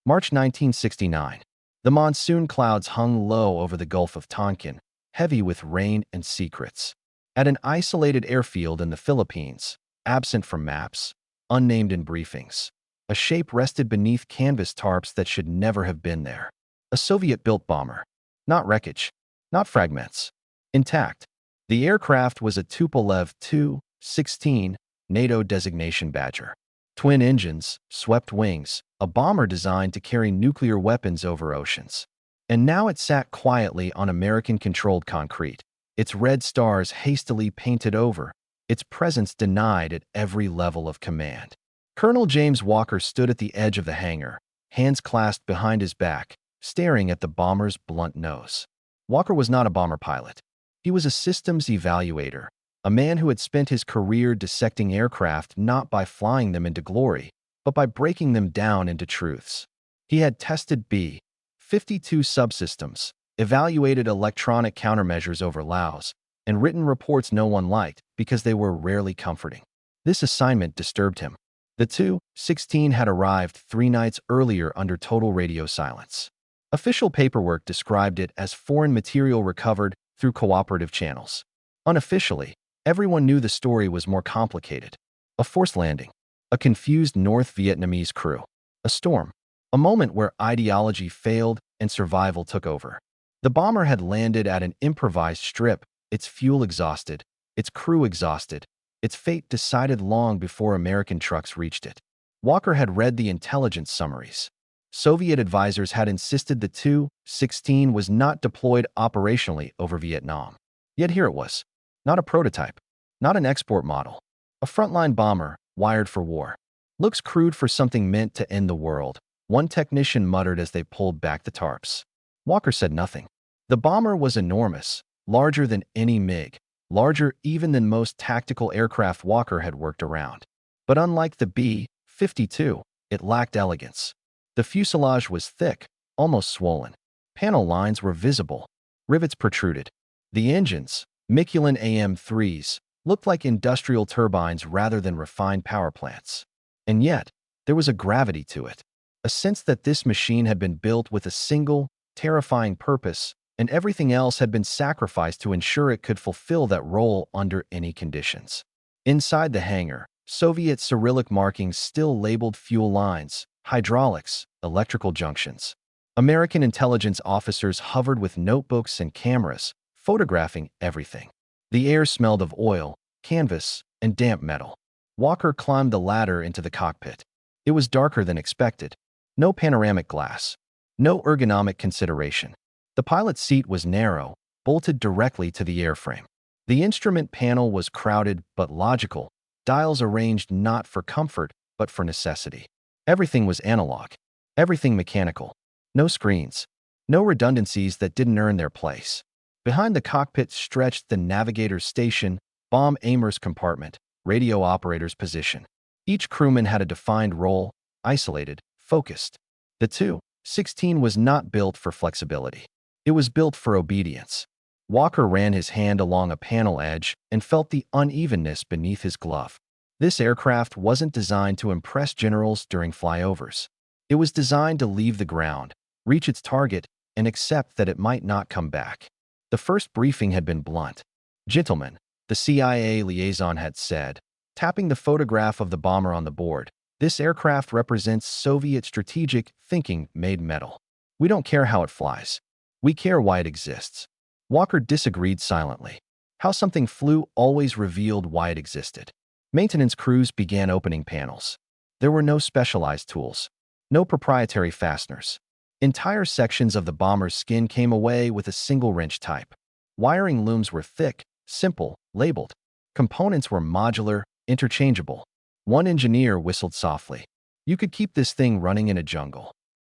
March 1969. The monsoon clouds hung low over the Gulf of Tonkin, heavy with rain and secrets. At an isolated airfield in the Philippines, absent from maps, unnamed in briefings, a shape rested beneath canvas tarps that should never have been there. A Soviet-built bomber. Not wreckage. Not fragments. Intact. The aircraft was a Tupolev Tu-16 NATO designation Badger. Twin engines, swept wings, a bomber designed to carry nuclear weapons over oceans. And now it sat quietly on American-controlled concrete, its red stars hastily painted over, its presence denied at every level of command. Colonel James Walker stood at the edge of the hangar, hands clasped behind his back, staring at the bomber's blunt nose. Walker was not a bomber pilot. He was a systems evaluator, a man who had spent his career dissecting aircraft not by flying them into glory, but by breaking them down into truths. He had tested B-52 subsystems, evaluated electronic countermeasures over Laos, and written reports no one liked because they were rarely comforting. This assignment disturbed him. The Tu-16 had arrived 3 nights earlier under total radio silence. Official paperwork described it as foreign material recovered through cooperative channels. Unofficially, everyone knew the story was more complicated. A forced landing. A confused North Vietnamese crew. A storm. A moment where ideology failed and survival took over. The bomber had landed at an improvised strip, its fuel exhausted, its crew exhausted, its fate decided long before American trucks reached it. Walker had read the intelligence summaries. Soviet advisors had insisted the Tu-16 was not deployed operationally over Vietnam. Yet here it was. Not a prototype. Not an export model. A frontline bomber, wired for war. Looks crude for something meant to end the world, one technician muttered as they pulled back the tarps. Walker said nothing. The bomber was enormous, larger than any MiG, larger even than most tactical aircraft Walker had worked around. But unlike the B-52, it lacked elegance. The fuselage was thick, almost swollen. Panel lines were visible. Rivets protruded. The engines, Michelin AM3s, looked like industrial turbines rather than refined power plants. And yet, there was a gravity to it, a sense that this machine had been built with a single, terrifying purpose, and everything else had been sacrificed to ensure it could fulfill that role under any conditions. Inside the hangar, Soviet Cyrillic markings still labeled fuel lines, hydraulics, electrical junctions. American intelligence officers hovered with notebooks and cameras, photographing everything. The air smelled of oil, canvas, and damp metal. Walker climbed the ladder into the cockpit. It was darker than expected. No panoramic glass. No ergonomic consideration. The pilot's seat was narrow, bolted directly to the airframe. The instrument panel was crowded but logical, dials arranged not for comfort but for necessity. Everything was analog. Everything mechanical. No screens. No redundancies that didn't earn their place. Behind the cockpit stretched the navigator's station, bomb aimer's compartment, radio operator's position. Each crewman had a defined role, isolated, focused. The Tu-16 was not built for flexibility. It was built for obedience. Walker ran his hand along a panel edge and felt the unevenness beneath his glove. This aircraft wasn't designed to impress generals during flyovers. It was designed to leave the ground, reach its target, and accept that it might not come back. The first briefing had been blunt. "Gentlemen," the CIA liaison had said, tapping the photograph of the bomber on the board, "this aircraft represents Soviet strategic thinking made metal. We don't care how it flies. We care why it exists." Walker disagreed silently. How something flew always revealed why it existed. Maintenance crews began opening panels. There were no specialized tools. No proprietary fasteners. Entire sections of the bomber's skin came away with a single wrench type. Wiring looms were thick, simple, labeled. Components were modular, interchangeable. One engineer whistled softly. You could keep this thing running in a jungle.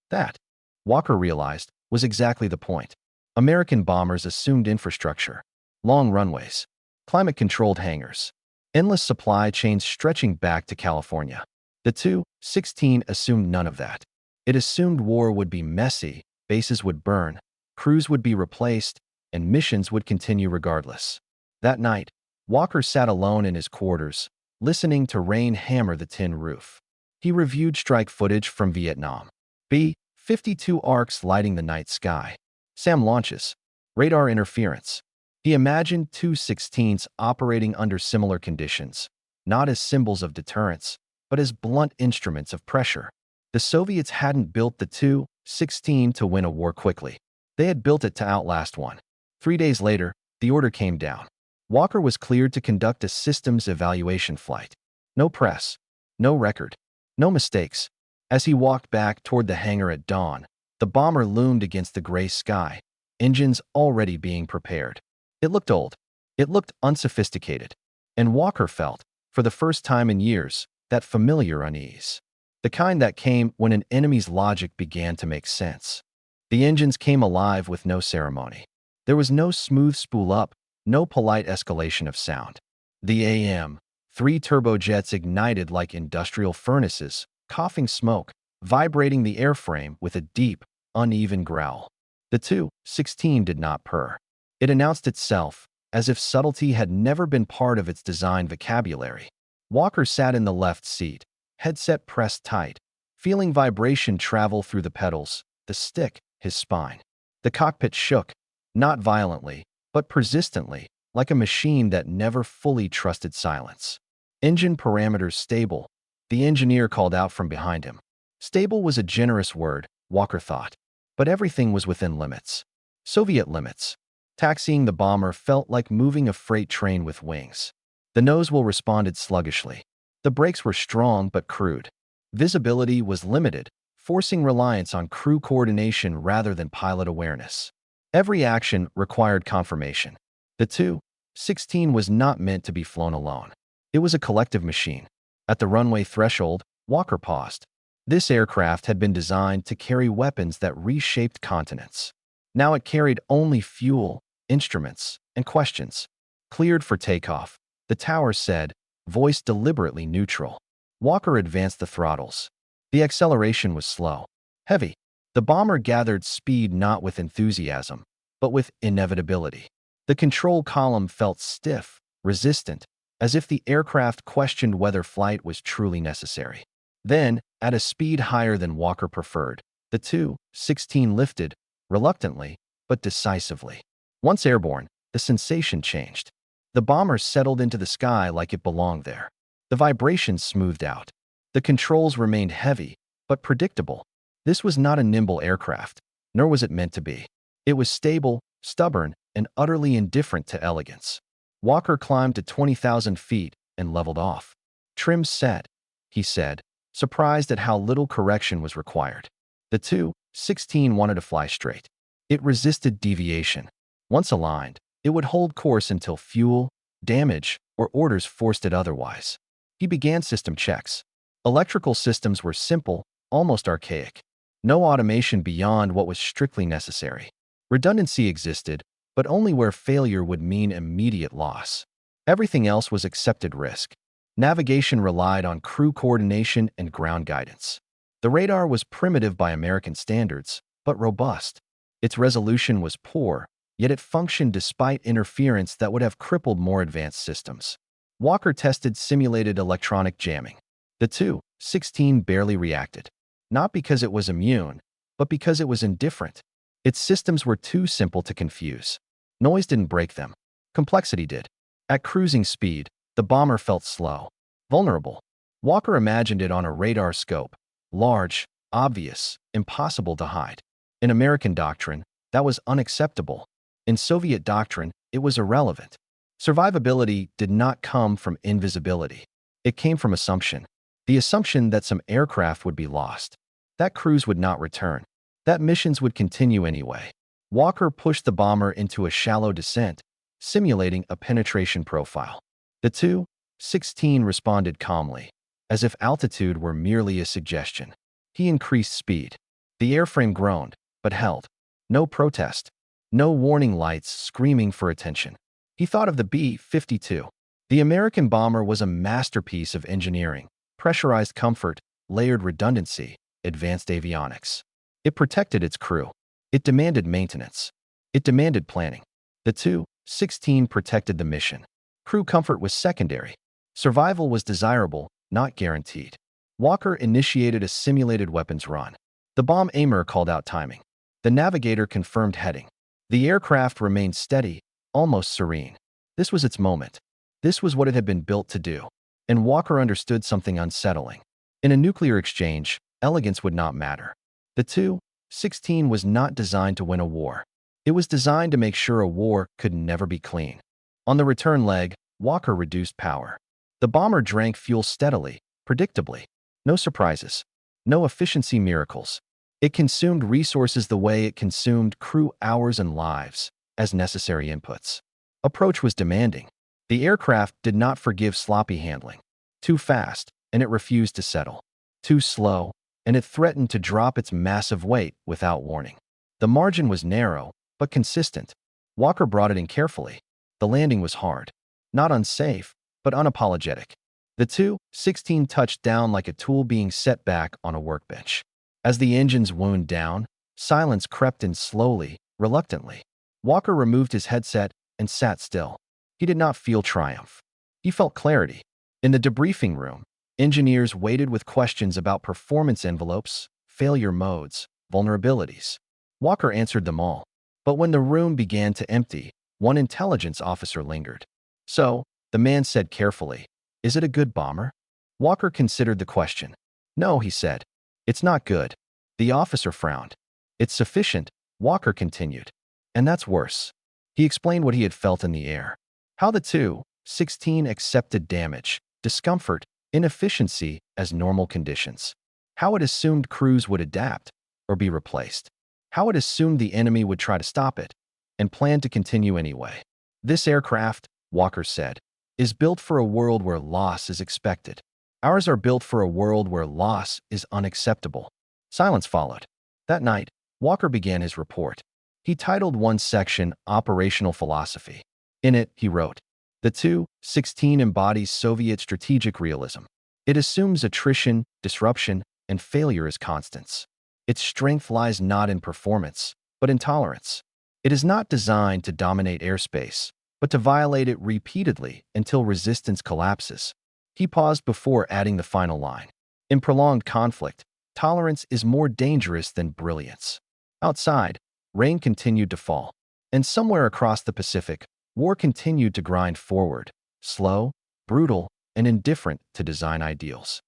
That, Walker realized, was exactly the point. American bombers assumed infrastructure. Long runways. Climate-controlled hangars. Endless supply chains stretching back to California. The Tu-16 assumed none of that. It assumed war would be messy, bases would burn, crews would be replaced, and missions would continue regardless. That night, Walker sat alone in his quarters, listening to rain hammer the tin roof. He reviewed strike footage from Vietnam. B-52 arcs lighting the night sky. Sam launches. Radar interference. He imagined Tu-16s operating under similar conditions, not as symbols of deterrence, but as blunt instruments of pressure. The Soviets hadn't built the Tu-16 to win a war quickly. They had built it to outlast one. 3 days later, the order came down. Walker was cleared to conduct a systems evaluation flight. No press, no record, no mistakes. As he walked back toward the hangar at dawn, the bomber loomed against the gray sky, engines already being prepared. It looked old. It looked unsophisticated. And Walker felt, for the first time in years, that familiar unease. The kind that came when an enemy's logic began to make sense. The engines came alive with no ceremony. There was no smooth spool up, no polite escalation of sound. The AM-3 turbojets ignited like industrial furnaces, coughing smoke, vibrating the airframe with a deep, uneven growl. The Tu-16 did not purr. It announced itself, as if subtlety had never been part of its design vocabulary. Walker sat in the left seat, headset pressed tight, feeling vibration travel through the pedals, the stick, his spine. The cockpit shook, not violently, but persistently, like a machine that never fully trusted silence. Engine parameters stable, the engineer called out from behind him. Stable was a generous word, Walker thought, but everything was within limits. Soviet limits. Taxiing the bomber felt like moving a freight train with wings. The nose wheel responded sluggishly. The brakes were strong but crude. Visibility was limited, forcing reliance on crew coordination rather than pilot awareness. Every action required confirmation. The Tu-16 was not meant to be flown alone. It was a collective machine. At the runway threshold, Walker paused. This aircraft had been designed to carry weapons that reshaped continents. Now it carried only fuel, instruments, and questions. Cleared for takeoff, the tower said, voice deliberately neutral. Walker advanced the throttles. The acceleration was slow, heavy. The bomber gathered speed not with enthusiasm, but with inevitability. The control column felt stiff, resistant, as if the aircraft questioned whether flight was truly necessary. Then, at a speed higher than Walker preferred, the Tu-16 lifted, reluctantly, but decisively. Once airborne, the sensation changed. The bomber settled into the sky like it belonged there. The vibrations smoothed out. The controls remained heavy, but predictable. This was not a nimble aircraft, nor was it meant to be. It was stable, stubborn, and utterly indifferent to elegance. Walker climbed to 20,000 feet and leveled off. Trim set, he said, surprised at how little correction was required. The Tu-16 wanted to fly straight. It resisted deviation. Once aligned, it would hold course until fuel, damage, or orders forced it otherwise. He began system checks. Electrical systems were simple, almost archaic. No automation beyond what was strictly necessary. Redundancy existed, but only where failure would mean immediate loss. Everything else was accepted risk. Navigation relied on crew coordination and ground guidance. The radar was primitive by American standards, but robust. Its resolution was poor, yet it functioned despite interference that would have crippled more advanced systems. Walker tested simulated electronic jamming. The Tu-16 barely reacted, not because it was immune, but because it was indifferent. Its systems were too simple to confuse. Noise didn't break them. Complexity did. At cruising speed, the bomber felt slow, vulnerable. Walker imagined it on a radar scope, large, obvious, impossible to hide. In American doctrine, that was unacceptable. In Soviet doctrine, it was irrelevant. Survivability did not come from invisibility. It came from assumption. The assumption that some aircraft would be lost, that crews would not return, that missions would continue anyway. Walker pushed the bomber into a shallow descent, simulating a penetration profile. The Tu-16 responded calmly, as if altitude were merely a suggestion. He increased speed. The airframe groaned, but held. No protest. No warning lights screaming for attention. He thought of the B-52. The American bomber was a masterpiece of engineering, pressurized comfort, layered redundancy, advanced avionics. It protected its crew. It demanded maintenance. It demanded planning. The Tu-16 protected the mission. Crew comfort was secondary. Survival was desirable, not guaranteed. Walker initiated a simulated weapons run. The bomb aimer called out timing. The navigator confirmed heading. The aircraft remained steady, almost serene. This was its moment. This was what it had been built to do. And Walker understood something unsettling. In a nuclear exchange, elegance would not matter. The Tu-16 was not designed to win a war. It was designed to make sure a war could never be clean. On the return leg, Walker reduced power. The bomber drank fuel steadily, predictably. No surprises. No efficiency miracles. It consumed resources the way it consumed crew hours and lives, as necessary inputs. Approach was demanding. The aircraft did not forgive sloppy handling. Too fast, and it refused to settle. Too slow, and it threatened to drop its massive weight without warning. The margin was narrow, but consistent. Walker brought it in carefully. The landing was hard. Not unsafe, but unapologetic. The Tu-16 touched down like a tool being set back on a workbench. As the engines wound down, silence crept in slowly, reluctantly. Walker removed his headset and sat still. He did not feel triumph. He felt clarity. In the debriefing room, engineers waited with questions about performance envelopes, failure modes, vulnerabilities. Walker answered them all. But when the room began to empty, one intelligence officer lingered. So, the man said carefully, "Is it a good bomber?" Walker considered the question. "No," he said. "It's not good." The officer frowned. "It's sufficient," Walker continued. "And that's worse." He explained what he had felt in the air. How the Tu-16 accepted damage, discomfort, inefficiency as normal conditions. How it assumed crews would adapt or be replaced. How it assumed the enemy would try to stop it and planned to continue anyway. "This aircraft," Walker said, "is built for a world where loss is expected. Ours are built for a world where loss is unacceptable." Silence followed. That night, Walker began his report. He titled one section Operational Philosophy. In it, he wrote, "The Tu-16 embodies Soviet strategic realism. It assumes attrition, disruption, and failure as constants. Its strength lies not in performance, but in tolerance. It is not designed to dominate airspace, but to violate it repeatedly until resistance collapses." He paused before adding the final line. "In prolonged conflict, tolerance is more dangerous than brilliance." Outside, rain continued to fall. And somewhere across the Pacific, war continued to grind forward, slow, brutal, and indifferent to design ideals.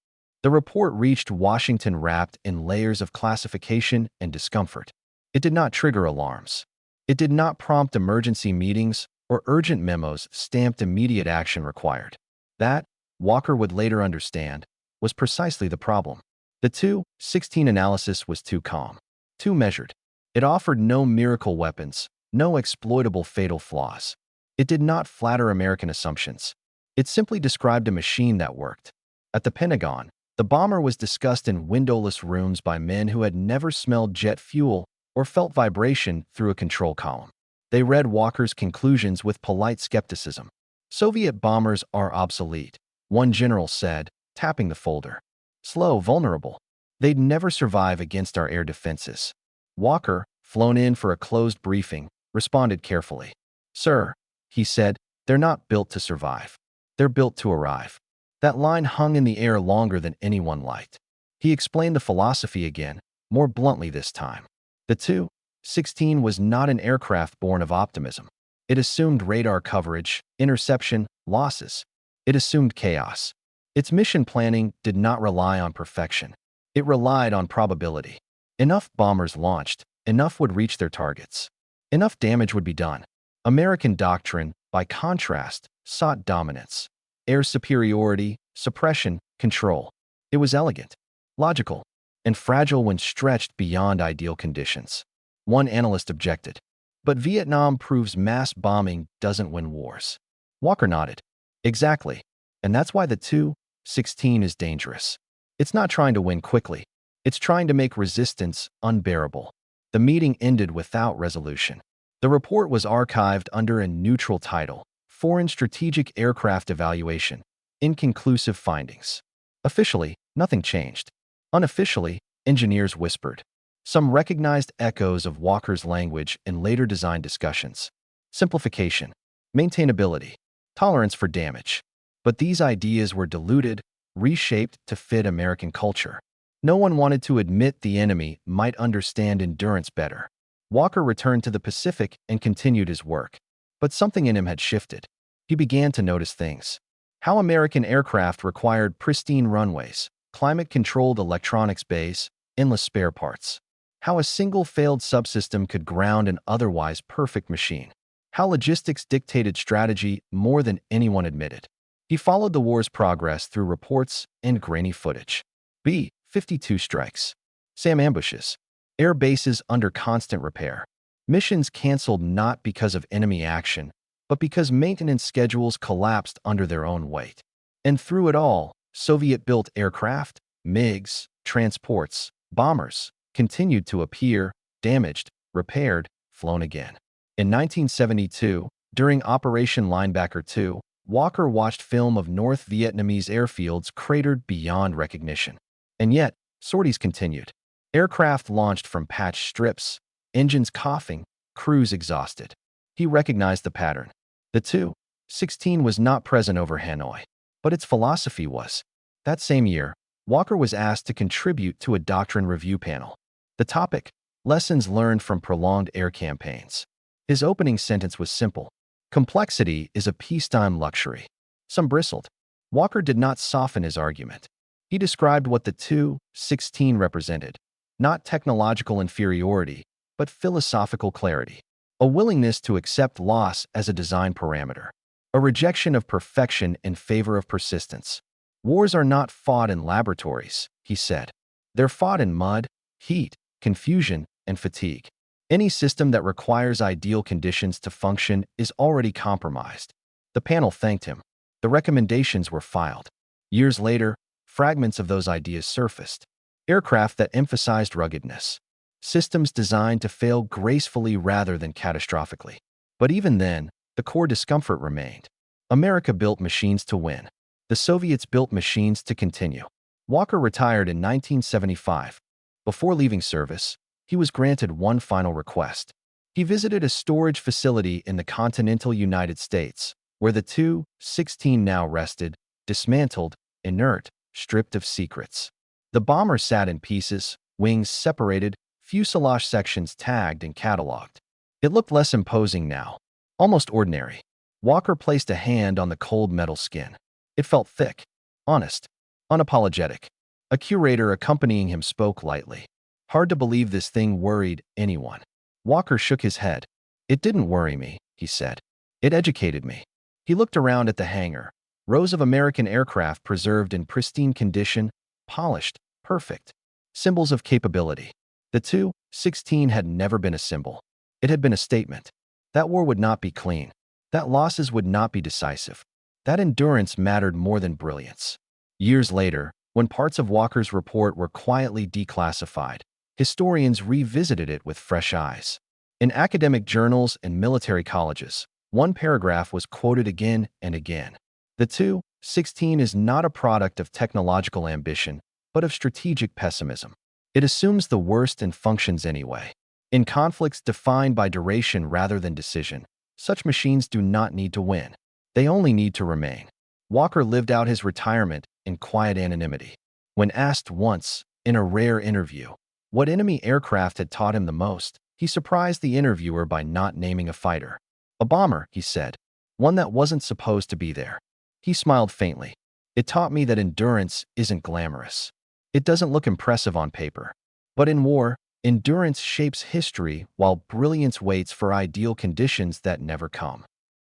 The report reached Washington wrapped in layers of classification and discomfort. It did not trigger alarms. It did not prompt emergency meetings or urgent memos stamped immediate action required. That, Walker would later understand, was precisely the problem. The Tu-16 analysis was too calm, too measured. It offered no miracle weapons, no exploitable fatal flaws. It did not flatter American assumptions. It simply described a machine that worked. At the Pentagon, the bomber was discussed in windowless rooms by men who had never smelled jet fuel or felt vibration through a control column. They read Walker's conclusions with polite skepticism. "Soviet bombers are obsolete," one general said, tapping the folder. "Slow, vulnerable. They'd never survive against our air defenses." Walker, flown in for a closed briefing, responded carefully. "Sir," he said, "they're not built to survive. They're built to arrive." That line hung in the air longer than anyone liked. He explained the philosophy again, more bluntly this time. The Tu-16 was not an aircraft born of optimism. It assumed radar coverage, interception, losses. It assumed chaos. Its mission planning did not rely on perfection. It relied on probability. Enough bombers launched, enough would reach their targets. Enough damage would be done. American doctrine, by contrast, sought dominance. Air superiority, suppression, control. It was elegant, logical, and fragile when stretched beyond ideal conditions. One analyst objected. "But Vietnam proves mass bombing doesn't win wars." Walker nodded. "Exactly. And that's why the Tu-16 is dangerous. It's not trying to win quickly. It's trying to make resistance unbearable." The meeting ended without resolution. The report was archived under a neutral title, Foreign Strategic Aircraft Evaluation, Inconclusive Findings. Officially, nothing changed. Unofficially, engineers whispered. Some recognized echoes of Walker's language in later design discussions. Simplification, maintainability, tolerance for damage. But these ideas were diluted, reshaped to fit American culture. No one wanted to admit the enemy might understand endurance better. Walker returned to the Pacific and continued his work. But something in him had shifted. He began to notice things. How American aircraft required pristine runways, climate-controlled electronics bays, endless spare parts. How a single failed subsystem could ground an otherwise perfect machine. How logistics dictated strategy more than anyone admitted. He followed the war's progress through reports and grainy footage. B-52 strikes. SAM ambushes. Air bases under constant repair. Missions canceled not because of enemy action, but because maintenance schedules collapsed under their own weight. And through it all, Soviet-built aircraft, MiGs, transports, bombers, continued to appear, damaged, repaired, flown again. In 1972, during Operation Linebacker II, Walker watched film of North Vietnamese airfields cratered beyond recognition. And yet, sorties continued. Aircraft launched from patched strips, engines coughing, crews exhausted. He recognized the pattern. The Tu-16 was not present over Hanoi, but its philosophy was. That same year, Walker was asked to contribute to a doctrine review panel. The topic, lessons learned from prolonged air campaigns. His opening sentence was simple. Complexity is a peacetime luxury. Some bristled. Walker did not soften his argument. He described what the Tu-16 represented. Not technological inferiority, but philosophical clarity. A willingness to accept loss as a design parameter. A rejection of perfection in favor of persistence. Wars are not fought in laboratories, he said. They're fought in mud, heat, confusion, and fatigue. Any system that requires ideal conditions to function is already compromised. The panel thanked him. The recommendations were filed. Years later, fragments of those ideas surfaced. Aircraft that emphasized ruggedness. Systems designed to fail gracefully rather than catastrophically. But even then, the core discomfort remained. America built machines to win. The Soviets built machines to continue. Walker retired in 1975. Before leaving service, he was granted one final request. He visited a storage facility in the continental United States, where the Tu-16 now rested, dismantled, inert, stripped of secrets. The bomber sat in pieces, wings separated, fuselage sections tagged and cataloged. It looked less imposing now, almost ordinary. Walker placed a hand on the cold metal skin. It felt thick, honest, unapologetic. A curator accompanying him spoke lightly. Hard to believe this thing worried anyone. Walker shook his head. It didn't worry me, he said. It educated me. He looked around at the hangar. Rows of American aircraft preserved in pristine condition, polished, perfect. Symbols of capability. The Tu-16 had never been a symbol. It had been a statement. That war would not be clean. That losses would not be decisive. That endurance mattered more than brilliance. Years later, when parts of Walker's report were quietly declassified, historians revisited it with fresh eyes. In academic journals and military colleges, one paragraph was quoted again and again. The Tu-16 is not a product of technological ambition, but of strategic pessimism. It assumes the worst and functions anyway. In conflicts defined by duration rather than decision, such machines do not need to win. They only need to remain. Walker lived out his retirement in quiet anonymity. When asked once, in a rare interview, what enemy aircraft had taught him the most, he surprised the interviewer by not naming a fighter. A bomber, he said. One that wasn't supposed to be there. He smiled faintly. It taught me that endurance isn't glamorous. It doesn't look impressive on paper. But in war, endurance shapes history while brilliance waits for ideal conditions that never come.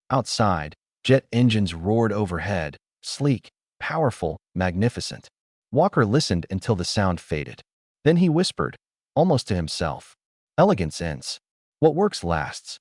Outside, jet engines roared overhead, sleek, powerful, magnificent. Walker listened until the sound faded. Then he whispered, almost to himself, "Elegance ends. What works lasts."